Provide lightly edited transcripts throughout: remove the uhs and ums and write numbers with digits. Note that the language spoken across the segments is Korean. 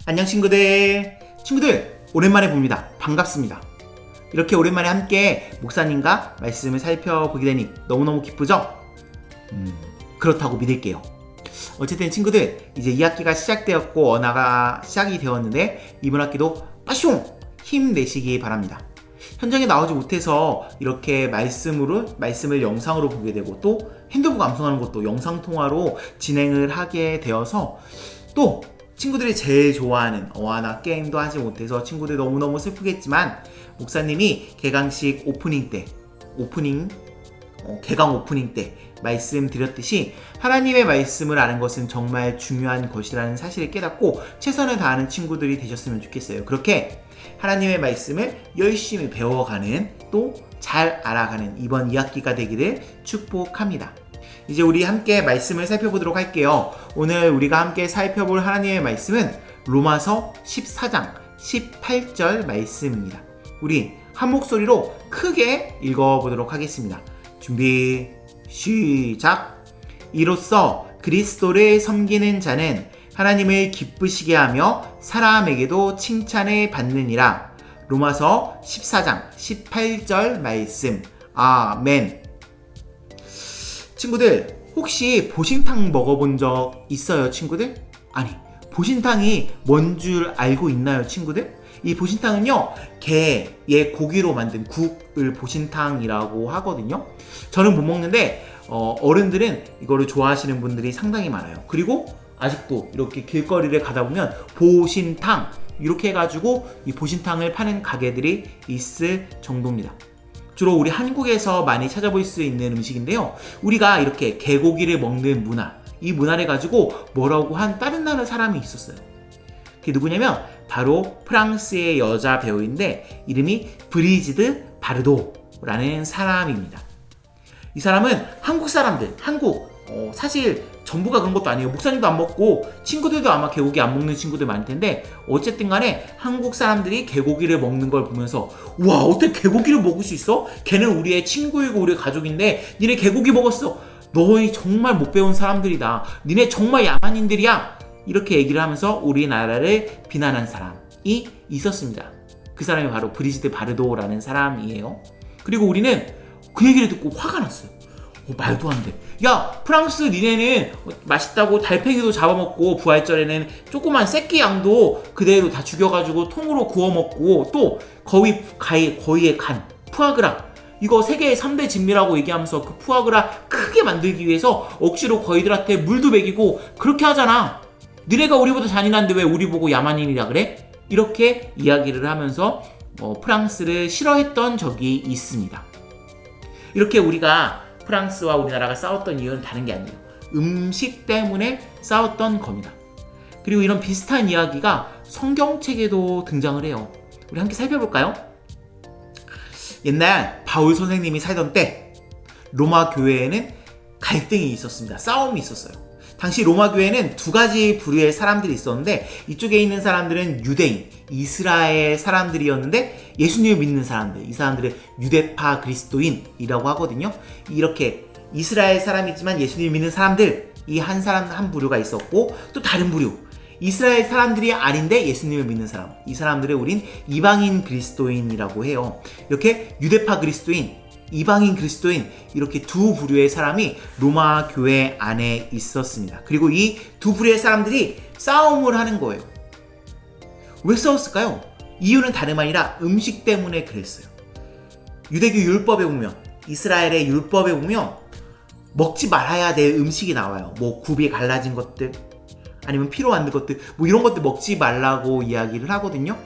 안녕 친구들 오랜만에 봅니다. 반갑습니다. 이렇게 오랜만에 함께 목사님과 말씀을 살펴보게 되니 너무너무 기쁘죠? 그렇다고 믿을게요. 어쨌든 친구들, 이제 2학기가 시작되었고 언어가 시작이 되었는데 이번 학기도 빠숑! 힘내시기 바랍니다. 현장에 나오지 못해서 이렇게 말씀을 영상으로 보게 되고 또 핸드북 암송하는 것도 영상통화로 진행을 하게 되어서 또 친구들이 제일 좋아하는 어화나 게임도 하지 못해서 친구들 너무너무 슬프겠지만 목사님이 개강식 개강 오프닝 때 말씀드렸듯이 하나님의 말씀을 아는 것은 정말 중요한 것이라는 사실을 깨닫고 최선을 다하는 친구들이 되셨으면 좋겠어요. 그렇게 하나님의 말씀을 열심히 배워가는 또 잘 알아가는 이번 2학기가 되기를 축복합니다. 이제 우리 함께 말씀을 살펴보도록 할게요. 오늘 우리가 함께 살펴볼 하나님의 말씀은 로마서 14장 18절 말씀입니다. 우리 한 목소리로 크게 읽어보도록 하겠습니다. 준비 시작. 이로써 그리스도를 섬기는 자는 하나님을 기쁘시게 하며 사람에게도 칭찬을 받느니라. 로마서 14장 18절 말씀. 아멘. 친구들, 혹시 보신탕 먹어본 적 있어요, 친구들? 아니, 보신탕이 뭔 줄 알고 있나요, 친구들? 이 보신탕은요, 게의 고기로 만든 국을 보신탕이라고 하거든요. 저는 못 먹는데 어른들은 이거를 좋아하시는 분들이 상당히 많아요. 그리고 아직도 이렇게 길거리를 가다 보면 보신탕 이렇게 해가지고 이 보신탕을 파는 가게들이 있을 정도입니다. 주로 우리 한국에서 많이 찾아볼 수 있는 음식인데요. 우리가 이렇게 개고기를 먹는 문화, 이 문화를 가지고 뭐라고 한 다른 나라 사람이 있었어요. 그게 누구냐면 바로 프랑스의 여자 배우인데 이름이 브리지드 바르도라는 사람입니다. 이 사람은 한국 사람들, 사실 전부가 그런 것도 아니에요. 목사님도 안 먹고 친구들도 아마 개고기 안 먹는 친구들 많을 텐데 어쨌든 간에 한국 사람들이 개고기를 먹는 걸 보면서 와, 어떻게 개고기를 먹을 수 있어? 걔는 우리의 친구이고 우리의 가족인데 니네 개고기 먹었어. 너희 정말 못 배운 사람들이다. 니네 정말 야만인들이야. 이렇게 얘기를 하면서 우리나라를 비난한 사람이 있었습니다. 그 사람이 바로 브리지드 바르도라는 사람이에요. 그리고 우리는 그 얘기를 듣고 화가 났어요. 말도 안 돼. 야, 프랑스 니네는 맛있다고 달팽이도 잡아먹고 부활절에는 조그만 새끼 양도 그대로 다 죽여가지고 통으로 구워 먹고 또 거위의 간, 푸아그라, 이거 세계의 3대 진미라고 얘기하면서 그 푸아그라 크게 만들기 위해서 억지로 거위들한테 물도 먹이고 그렇게 하잖아. 니네가 우리보다 잔인한데 왜 우리 보고 야만인이라 그래? 이렇게 이야기를 하면서 프랑스를 싫어했던 적이 있습니다. 이렇게 우리가 프랑스와 우리나라가 싸웠던 이유는 다른 게 아니에요. 음식 때문에 싸웠던 겁니다. 그리고 이런 비슷한 이야기가 성경책에도 등장을 해요. 우리 함께 살펴볼까요? 옛날 바울 선생님이 살던 때 로마 교회에는 갈등이 있었습니다. 싸움이 있었어요. 당시 로마 교회는 두 가지 부류의 사람들이 있었는데 이쪽에 있는 사람들은 유대인, 이스라엘 사람들이었는데 예수님을 믿는 사람들, 이 사람들을 유대파 그리스도인이라고 하거든요. 이렇게 이스라엘 사람이지만 예수님을 믿는 사람들, 이 한 부류가 있었고 또 다른 부류, 이스라엘 사람들이 아닌데 예수님을 믿는 사람, 이 사람들을 우린 이방인 그리스도인이라고 해요. 이렇게 유대파 그리스도인, 이방인 그리스도인, 이렇게 두 부류의 사람이 로마 교회 안에 있었습니다. 그리고 이 두 부류의 사람들이 싸움을 하는 거예요. 왜 싸웠을까요? 이유는 다름 아니라 음식 때문에 그랬어요. 유대교 율법에 보면, 이스라엘의 율법에 보면 먹지 말아야 될 음식이 나와요. 뭐 굽이 갈라진 것들, 아니면 피로 만든 것들, 뭐 이런 것들 먹지 말라고 이야기를 하거든요.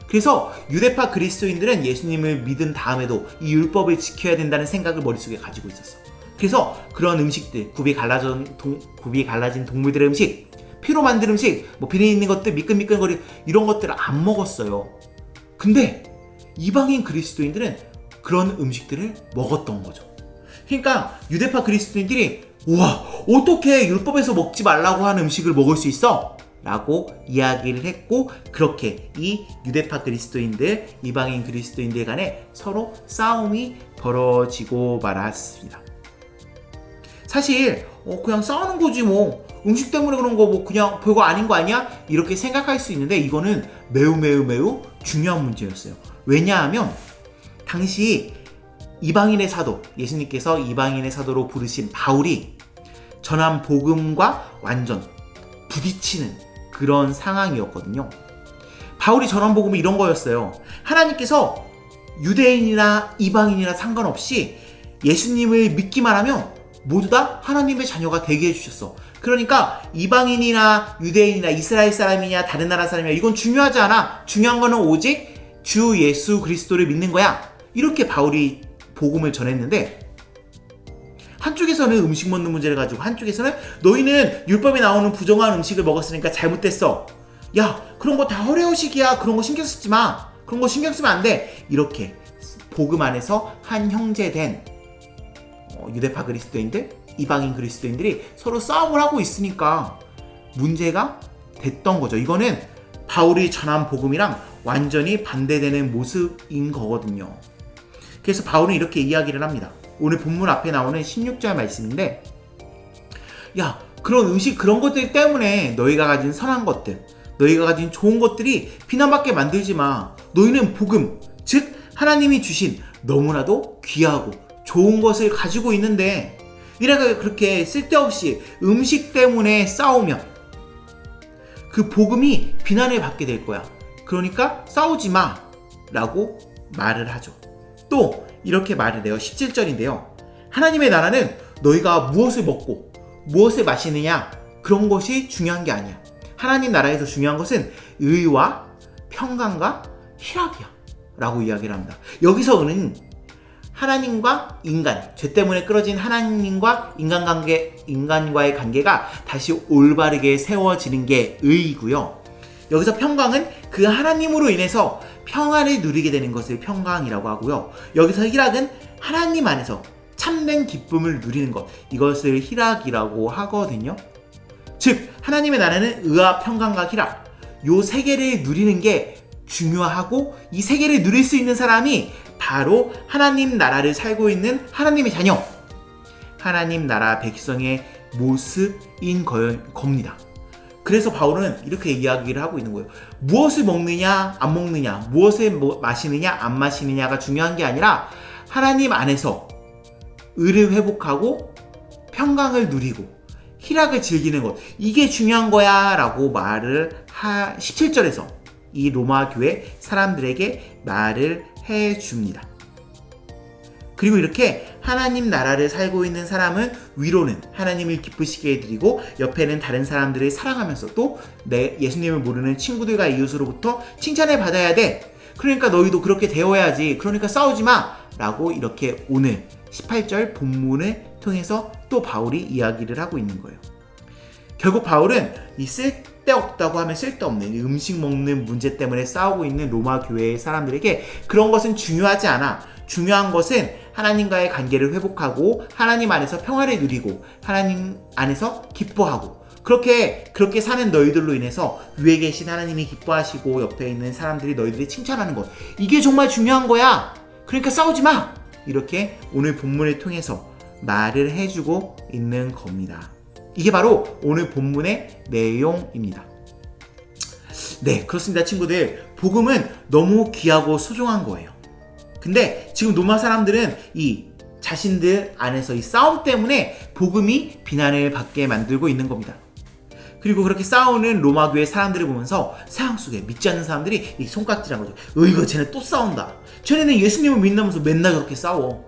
그래서 유대파 그리스도인들은 예수님을 믿은 다음에도 이 율법을 지켜야 된다는 생각을 머릿속에 가지고 있었어. 그래서 그런 음식들, 굽이 갈라진 동물들의 음식, 피로 만든 음식, 뭐 비린 있는 것들, 미끈미끈거리 이런 것들을 안 먹었어요. 근데 이방인 그리스도인들은 그런 음식들을 먹었던 거죠. 그러니까 유대파 그리스도인들이 우와, 어떻게 율법에서 먹지 말라고 하는 음식을 먹을 수 있어? 라고 이야기를 했고, 그렇게 이 유대파 그리스도인들, 이방인 그리스도인들 간에 서로 싸움이 벌어지고 말았습니다. 사실 그냥 싸우는 거지 뭐. 음식 때문에 그런 거 뭐 그냥 별거 아닌 거 아니야? 이렇게 생각할 수 있는데 이거는 매우 중요한 문제였어요. 왜냐하면 당시 이방인의 사도, 예수님께서 이방인의 사도로 부르신 바울이 전한 복음과 완전 부딪히는 그런 상황이었거든요. 바울이 전한 복음이 이런 거였어요. 하나님께서 유대인이나 이방인이나 상관없이 예수님을 믿기만 하면 모두 다 하나님의 자녀가 되게 해주셨어. 그러니까 이방인이나 유대인이나 이스라엘 사람이냐 다른 나라 사람이냐 이건 중요하지 않아. 중요한 거는 오직 주 예수 그리스도를 믿는 거야. 이렇게 바울이 복음을 전했는데, 한쪽에서는 음식 먹는 문제를 가지고 한쪽에서는 너희는 율법에 나오는 부정한 음식을 먹었으니까 잘못됐어. 야, 그런 거 다 허례허식이야. 그런 거 신경 쓰지 마. 그런 거 신경 쓰면 안 돼. 이렇게 복음 안에서 한 형제된 유대파 그리스도인들, 이방인 그리스도인들이 서로 싸움을 하고 있으니까 문제가 됐던 거죠. 이거는 바울이 전한 복음이랑 완전히 반대되는 모습인 거거든요. 그래서 바울은 이렇게 이야기를 합니다. 오늘 본문 앞에 나오는 16절 말씀인데, 야, 그런 음식 그런 것들 때문에 너희가 가진 선한 것들, 너희가 가진 좋은 것들이 비난받게 만들지 마. 너희는 복음, 즉 하나님이 주신 너무나도 귀하고 좋은 것을 가지고 있는데 이래가 그렇게 쓸데없이 음식 때문에 싸우면 그 복음이 비난을 받게 될 거야. 그러니까 싸우지 마 라고 말을 하죠. 또 이렇게 말을 해요. 17절인데요. 하나님의 나라는 너희가 무엇을 먹고 무엇을 마시느냐 그런 것이 중요한 게 아니야. 하나님 나라에서 중요한 것은 의와 평강과 희락이야 라고 이야기를 합니다. 여기서 는 하나님과 인간, 죄 때문에 끊어진 하나님과 인간과의 관계가 다시 올바르게 세워지는 게 의이고요. 여기서 평강은 그 하나님으로 인해서 평안을 누리게 되는 것을 평강이라고 하고요. 여기서 희락은 하나님 안에서 참된 기쁨을 누리는 것, 이것을 희락이라고 하거든요. 즉 하나님의 나라는 의와 평강과 희락, 요 세 개를 누리는 게 중요하고, 이 세 개를 누릴 수 있는 사람이 바로 하나님 나라를 살고 있는 하나님의 자녀, 하나님 나라 백성의 모습인 겁니다. 그래서 바울은 이렇게 이야기를 하고 있는 거예요. 무엇을 먹느냐 안 먹느냐, 무엇을 마시느냐 안 마시느냐가 중요한 게 아니라 하나님 안에서 의를 회복하고 평강을 누리고 희락을 즐기는 것, 이게 중요한 거야 라고 말을 17절에서 이 로마 교회 사람들에게 말을 해줍니다. 그리고 이렇게 하나님 나라를 살고 있는 사람은 위로는 하나님을 기쁘시게 해드리고 옆에는 다른 사람들을 사랑하면서 또 내 예수님을 모르는 친구들과 이웃으로부터 칭찬을 받아야 돼. 그러니까 너희도 그렇게 되어야지. 그러니까 싸우지 마 라고 이렇게 오늘 18절 본문을 통해서 또 바울이 이야기를 하고 있는 거예요. 결국 바울은 이 쓸데없다고 하면 쓸데없는 음식 먹는 문제 때문에 싸우고 있는 로마 교회의 사람들에게 그런 것은 중요하지 않아. 중요한 것은 하나님과의 관계를 회복하고 하나님 안에서 평화를 누리고 하나님 안에서 기뻐하고 그렇게 사는 너희들로 인해서 위에 계신 하나님이 기뻐하시고 옆에 있는 사람들이 너희들이 칭찬하는 것, 이게 정말 중요한 거야. 그러니까 싸우지 마. 이렇게 오늘 본문을 통해서 말을 해주고 있는 겁니다. 이게 바로 오늘 본문의 내용입니다. 네, 그렇습니다, 친구들. 복음은 너무 귀하고 소중한 거예요. 근데 지금 로마 사람들은 이 자신들 안에서 이 싸움 때문에 복음이 비난을 받게 만들고 있는 겁니다. 그리고 그렇게 싸우는 로마 교회 사람들을 보면서 세상 속에 믿지 않는 사람들이 이 손깍질한 거죠. 이거 쟤네 또 싸운다. 쟤네는 예수님을 믿는다면서 맨날 그렇게 싸워.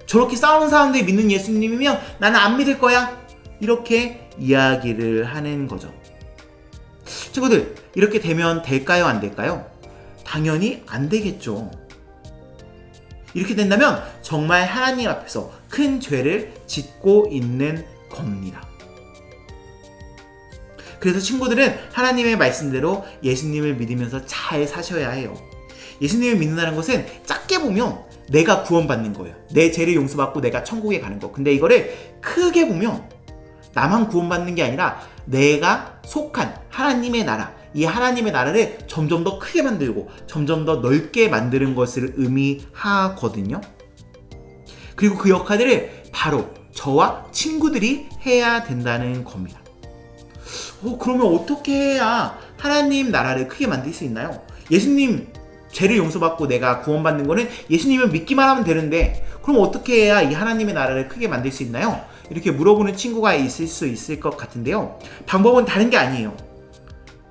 저렇게 싸우는 사람들이 믿는 예수님이면 나는 안 믿을 거야. 이렇게 이야기를 하는 거죠. 친구들, 이렇게 되면 될까요? 안 될까요? 당연히 안 되겠죠. 이렇게 된다면 정말 하나님 앞에서 큰 죄를 짓고 있는 겁니다. 그래서 친구들은 하나님의 말씀대로 예수님을 믿으면서 잘 사셔야 해요. 예수님을 믿는다는 것은 작게 보면 내가 구원받는 거예요. 내 죄를 용서받고 내가 천국에 가는 거. 근데 이거를 크게 보면 나만 구원받는 게 아니라 내가 속한 하나님의 나라, 이 하나님의 나라를 점점 더 크게 만들고 점점 더 넓게 만드는 것을 의미하거든요. 그리고 그 역할들을 바로 저와 친구들이 해야 된다는 겁니다. 그러면 어떻게 해야 하나님 나라를 크게 만들 수 있나요? 예수님 죄를 용서받고 내가 구원받는 거는 예수님을 믿기만 하면 되는데 그럼 어떻게 해야 이 하나님의 나라를 크게 만들 수 있나요? 이렇게 물어보는 친구가 있을 수 있을 것 같은데요. 방법은 다른 게 아니에요.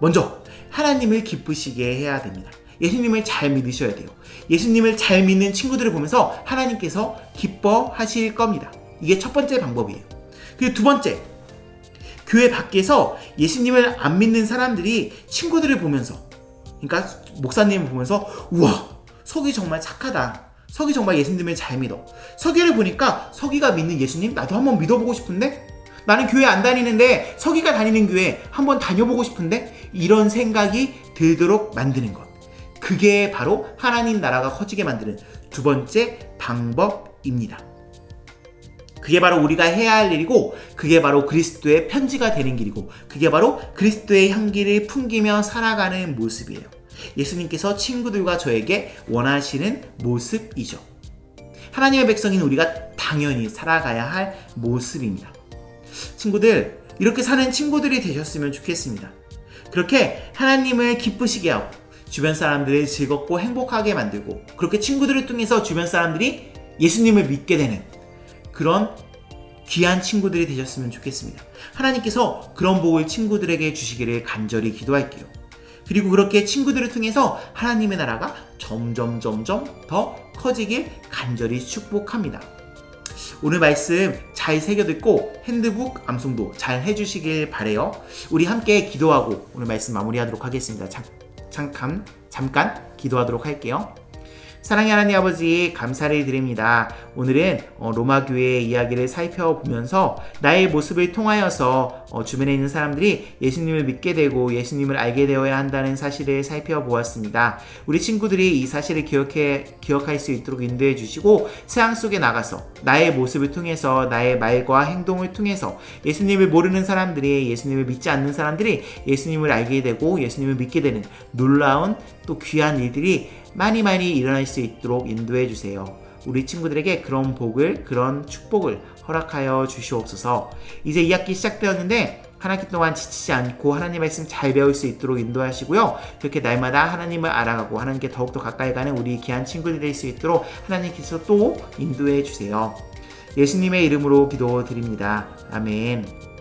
먼저 하나님을 기쁘시게 해야 됩니다. 예수님을 잘 믿으셔야 돼요. 예수님을 잘 믿는 친구들을 보면서 하나님께서 기뻐하실 겁니다. 이게 첫 번째 방법이에요. 그리고 두 번째, 교회 밖에서 예수님을 안 믿는 사람들이 친구들을 보면서, 그러니까 목사님을 보면서 우와, 석이 정말 착하다. 석이 정말 예수님을 잘 믿어. 석이를 보니까 석이가 믿는 예수님 나도 한번 믿어보고 싶은데? 나는 교회 안 다니는데 석이가 다니는 교회 한번 다녀보고 싶은데? 이런 생각이 들도록 만드는 것. 그게 바로 하나님 나라가 커지게 만드는 두 번째 방법입니다. 그게 바로 우리가 해야 할 일이고, 그게 바로 그리스도의 편지가 되는 길이고, 그게 바로 그리스도의 향기를 풍기며 살아가는 모습이에요. 예수님께서 친구들과 저에게 원하시는 모습이죠. 하나님의 백성인 우리가 당연히 살아가야 할 모습입니다. 친구들, 이렇게 사는 친구들이 되셨으면 좋겠습니다. 그렇게 하나님을 기쁘시게 하고 주변 사람들을 즐겁고 행복하게 만들고, 그렇게 친구들을 통해서 주변 사람들이 예수님을 믿게 되는 그런 귀한 친구들이 되셨으면 좋겠습니다. 하나님께서 그런 복을 친구들에게 주시기를 간절히 기도할게요. 그리고 그렇게 친구들을 통해서 하나님의 나라가 점점 더 커지길 간절히 축복합니다. 오늘 말씀 잘 새겨듣고 핸드북 암송도 잘 해주시길 바래요. 우리 함께 기도하고 오늘 말씀 마무리하도록 하겠습니다. 잠깐 기도하도록 할게요. 사랑의 하나님 아버지, 감사를 드립니다. 오늘은 로마 교회의 이야기를 살펴보면서 나의 모습을 통하여서 주변에 있는 사람들이 예수님을 믿게 되고 예수님을 알게 되어야 한다는 사실을 살펴보았습니다. 우리 친구들이 이 사실을 기억할 수 있도록 인도해 주시고 세상 속에 나가서 나의 모습을 통해서, 나의 말과 행동을 통해서 예수님을 모르는 사람들이, 예수님을 믿지 않는 사람들이 예수님을 알게 되고 예수님을 믿게 되는 놀라운 또 귀한 일들이 많이 일어날 수 있도록 인도해 주세요. 우리 친구들에게 그런 복을, 그런 축복을 허락하여 주시옵소서. 이제 2학기 시작되었는데 한 학기 동안 지치지 않고 하나님 말씀 잘 배울 수 있도록 인도하시고요. 그렇게 날마다 하나님을 알아가고 하나님께 더욱더 가까이 가는 우리 귀한 친구들이 될 수 있도록 하나님께서 또 인도해 주세요. 예수님의 이름으로 기도드립니다. 아멘.